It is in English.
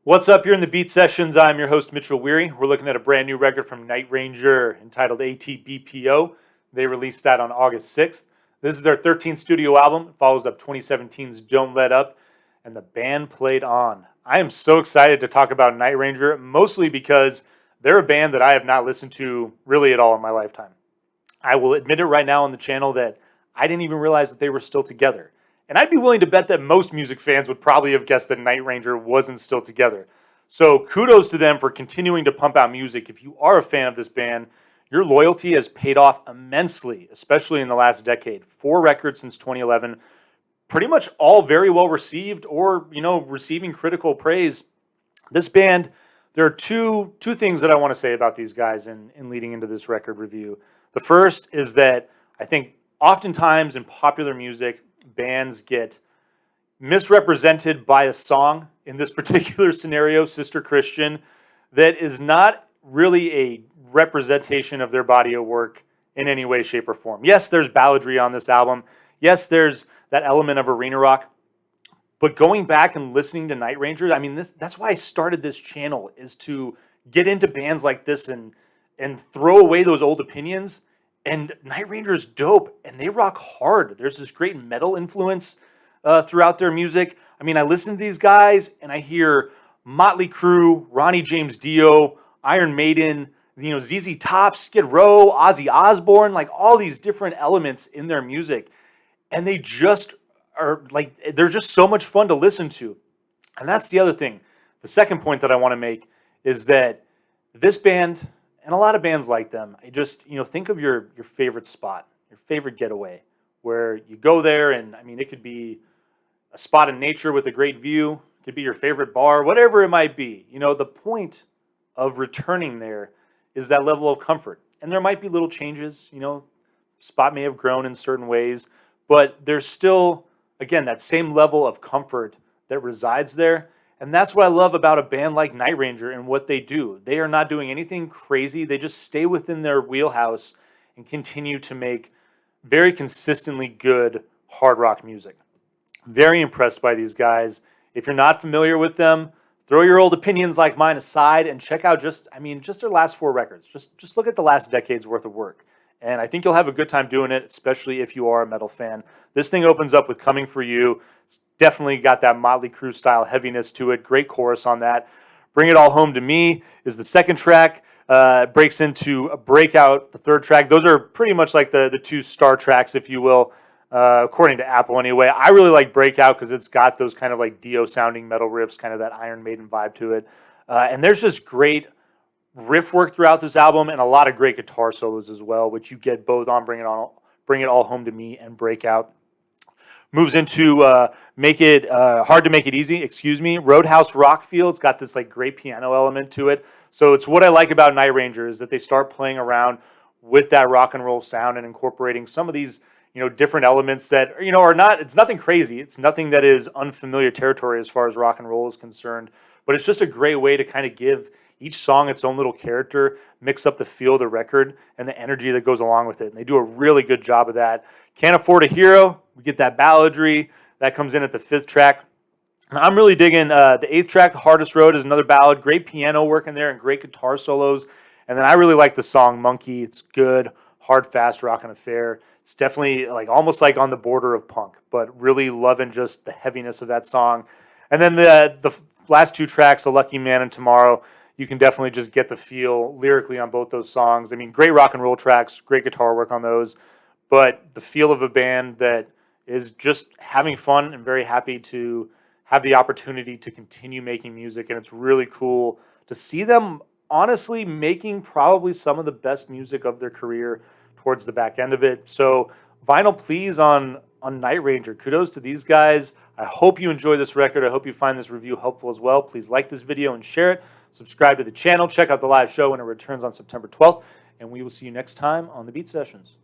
What's up? You're in the Beat Sessions. I'm your host, Mitchell Weary. We're looking at a brand new record from Night Ranger entitled ATBPO. They released that on August 6th. This is their 13th studio album. It follows up 2017's Don't Let Up, and the band played on. I am so excited to talk about Night Ranger, mostly because they're a band that I have not listened to really at all in my lifetime. I will admit it right now on the channel that I didn't even realize that they were still together. And I'd be willing to bet that most music fans would probably have guessed that Night Ranger wasn't still together. So kudos to them for continuing to pump out music. If you are a fan of this band, your loyalty has paid off immensely, especially in the last decade. 4 records since 2011, pretty much all very well received or, receiving critical praise. This band, there are two things that I want to say about these guys in leading into this record review. The first is that I think oftentimes in popular music, bands get misrepresented by a song, in this particular scenario, Sister Christian, that is not really a representation of their body of work in any way, shape, or form. Yes, there's balladry on this album. Yes, there's that element of arena rock. But going back and listening to Night Ranger, that's why I started this channel, is to get into bands like this and throw away those old opinions. And Night Ranger is dope, and they rock hard. There's this great metal influence throughout their music. I listen to these guys, and I hear Motley Crue, Ronnie James Dio, Iron Maiden, ZZ Top, Skid Row, Ozzy Osbourne, like all these different elements in their music. And they just are they're just so much fun to listen to. And that's the other thing. The second point that I want to make is that this band, and a lot of bands like them, I just, think of your favorite spot, your favorite getaway, where you go there and, it could be a spot in nature with a great view, it could be your favorite bar, whatever it might be. The point of returning there is that level of comfort. And there might be little changes, spot may have grown in certain ways, but there's still, again, that same level of comfort that resides there. And that's what I love about a band like Night Ranger and what they do. They are not doing anything crazy. They just stay within their wheelhouse and continue to make very consistently good hard rock music. Very impressed by these guys. If you're not familiar with them, throw your old opinions like mine aside and check out just their last 4 records. Just look at the last decade's worth of work. And I think you'll have a good time doing it, especially if you are a metal fan. This thing opens up with Coming For You. It's definitely got that Motley Crue style heaviness to it. Great chorus on that. Bring It All Home to Me is the second track. Breaks into a Breakout, the third track. Those are pretty much like the 2 star tracks, if you will, according to Apple anyway. I really like Breakout because it's got those kind of like Dio sounding metal riffs, kind of that Iron Maiden vibe to it. And there's just great riff work throughout this album and a lot of great guitar solos as well, which you get both on Bring It All Home to Me and Breakout. Moves into Hard to Make It Easy, Roadhouse Rockfield's got this like great piano element to it. So it's what I like about Night Ranger is that they start playing around with that rock and roll sound and incorporating some of these, different elements that, are not, it's nothing crazy. It's nothing that is unfamiliar territory as far as rock and roll is concerned, but it's just a great way to kind of give each song its own little character, mix up the feel of the record and the energy that goes along with it. And they do a really good job of that. Can't Afford a Hero, we get that balladry that comes in at the 5th track. And I'm really digging the 8th track, The Hardest Road, is another ballad. Great piano work in there and great guitar solos. And then I really like the song Monkey. It's good, hard, fast rockin' affair. It's definitely almost like on the border of punk, but really loving just the heaviness of that song. And then the last 2 tracks, The Lucky Man and Tomorrow, you can definitely just get the feel lyrically on both those songs. Great rock and roll tracks, great guitar work on those, but the feel of a band that is just having fun and very happy to have the opportunity to continue making music. And it's really cool to see them honestly making probably some of the best music of their career towards the back end of it. So vinyl please on Night Ranger. Kudos to these guys. I hope you enjoy this record. I hope you find this review helpful as well. Please like this video and share it. Subscribe to the channel. Check out the live show when it returns on September 12th. And we will see you next time on the Beat Sessions.